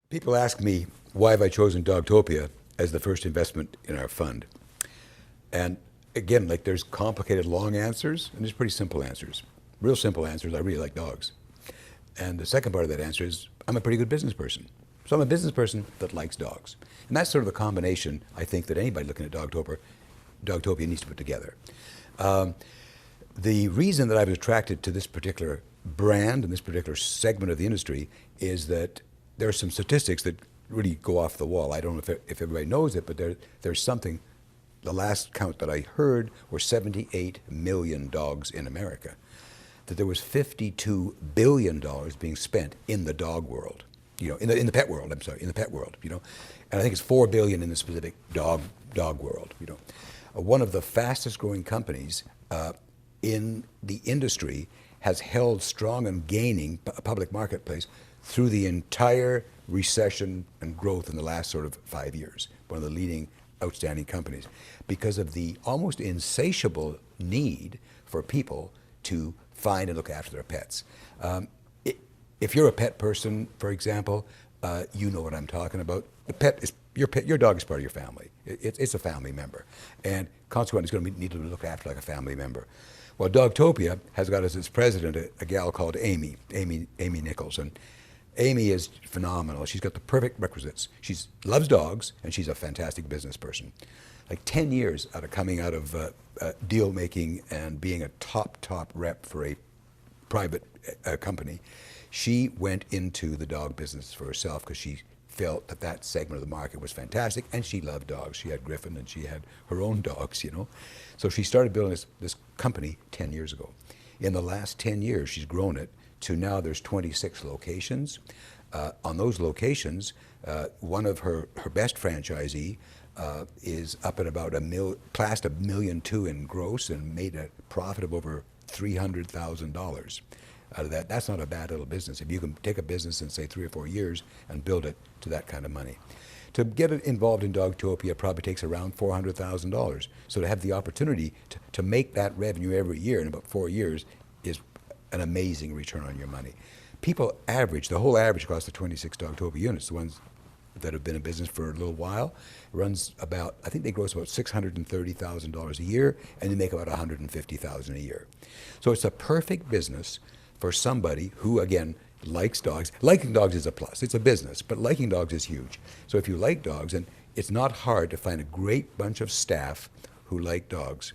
People ask me why have I chosen Dogtopia as the first investment in our fund. And again, like there's complicated long answers and there's pretty simple answers. Real simple answers, I really like dogs. And the second part of that answer is I'm a pretty good business person. So I'm a business person that likes dogs. And that's sort of the combination I think that anybody looking at Dogtopia needs to put together. Um, the reason that I was attracted to this particular brand and this particular segment of the industry is that there are some statistics that really go off the wall. I don't know if everybody knows it, but there's something. The last count that I heard were 78 million dogs in America. That there was $52 billion being spent in the dog world, in the pet world. I'm sorry, in the pet world, and I think it's 4 billion in the specific dog world. One of the fastest growing companies in the industry has held strong and gaining a public marketplace through the entire recession and growth in the last sort of 5 years. One of the leading outstanding companies because of the almost insatiable need for people to find and look after their pets. If you're a pet person, for example, you know what I'm talking about. The pet is your pet. Your dog is part of your family. It's a family member, and consequently, it's going to need to be looked after like a family member. Well, Dogtopia has got as its president a gal called Amy Nichols, and Amy is phenomenal. She's got the perfect requisites. She loves dogs, and she's a fantastic business person. Like 10 years coming out of deal making and being a top rep for a private company, she went into the dog business for herself because she felt that segment of the market was fantastic, and she loved dogs. She had Griffin, and she had her own dogs, So she started building this company 10 years ago. In the last 10 years, she's grown it to now there's 26 locations. On those locations, one of her best franchisee is up at about classed $1.2 million in gross and made a profit of over $300,000 out of that. That's not a bad little business. If you can take a business in say 3 or 4 years and build it to that kind of money. To get it involved in Dogtopia probably takes around $400,000. So to have the opportunity to make that revenue every year in about 4 years is an amazing return on your money. People the whole average across the 26 Dogtopia units, the ones that have been in business for a little while, runs about, I think they gross about $630,000 a year, and they make about $150,000 a year. So it's a perfect business for somebody who, again, likes dogs. Liking dogs is a plus. It's a business, but liking dogs is huge. So if you like dogs, and it's not hard to find a great bunch of staff who like dogs,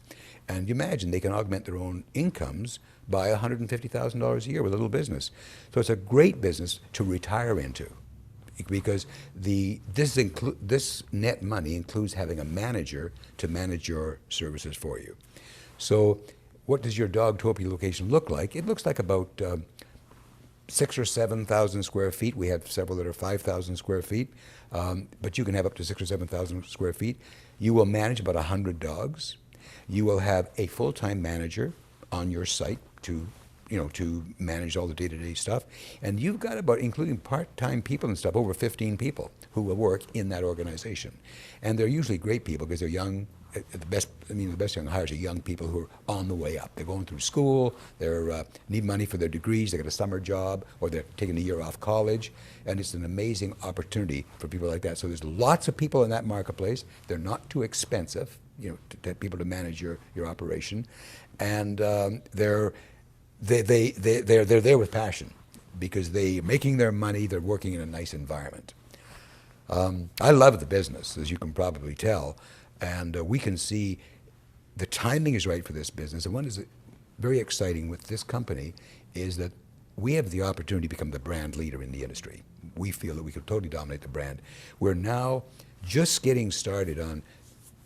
and you imagine they can augment their own incomes by $150,000 a year with a little business. So it's a great business to retire into because this net money includes having a manager to manage your services for you. So what does your Dogtopia location look like? It looks like about 6,000 or 7,000 square feet. We have several that are 5,000 square feet, but you can have up to 6,000 or 7,000 square feet. You will manage about 100 dogs. You will have a full-time manager on your site to manage all the day-to-day stuff. And you've got about, including part-time people and stuff, over 15 people who will work in that organization. And they're usually great people because they're young. The best young hires are young people who are on the way up. They're going through school, they need money for their degrees, they got a summer job, or they're taking a year off college, and it's an amazing opportunity for people like that. So there's lots of people in that marketplace. They're not too expensive, to have people to manage your operation, and they're there with passion because they're making their money. They're working in a nice environment. I love the business, as you can probably tell. And we can see the timing is right for this business. And what is very exciting with this company is that we have the opportunity to become the brand leader in the industry. We feel that we could totally dominate the brand. We're now just getting started on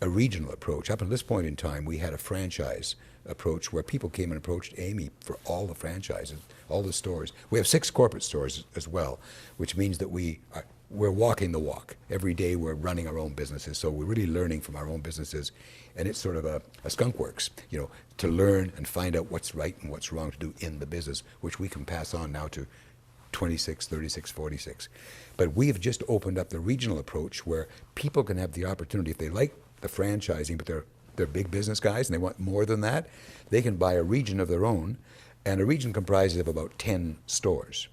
a regional approach. Up until this point in time, we had a franchise approach where people came and approached Amy for all the franchises, all the stores. We have 6 corporate stores as well, which means that we're walking the walk. Every day we're running our own businesses, so we're really learning from our own businesses, and it's sort of a skunk works, to learn and find out what's right and what's wrong to do in the business, which we can pass on now to 26, 36, 46. But we have just opened up the regional approach where people can have the opportunity, if they like the franchising, but they're big business guys and they want more than that, they can buy a region of their own, and a region comprises of about 10 stores.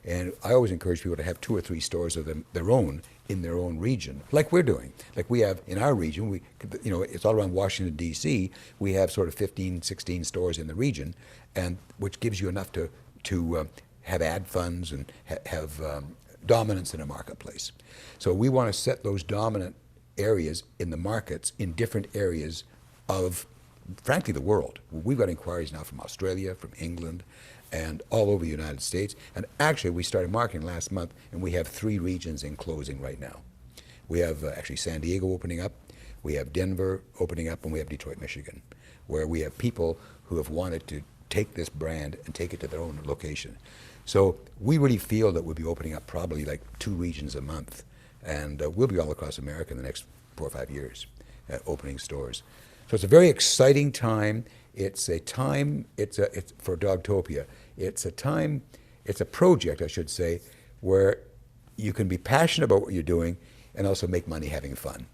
And I always encourage people to have 2 or 3 stores of their own in their own region, like we're doing. Like we have in our region, it's all around Washington, D.C. We have sort of 15, 16 stores in the region, and which gives you enough to have ad funds and have dominance in a marketplace. So we want to set those dominant areas in the markets in different areas of, frankly, the world. We've got inquiries now from Australia, from England, and all over the United States. And actually, we started marketing last month, and we have 3 regions in closing right now. We have actually San Diego opening up, we have Denver opening up, and we have Detroit, Michigan, where we have people who have wanted to take this brand and take it to their own location. So we really feel that we'll be opening up probably like 2 regions a month, and we'll be all across America in the next 4 or 5 years, opening stores. So it's a very exciting time. It's a time, it's for Dogtopia. It's a project, I should say, where you can be passionate about what you're doing and also make money having fun.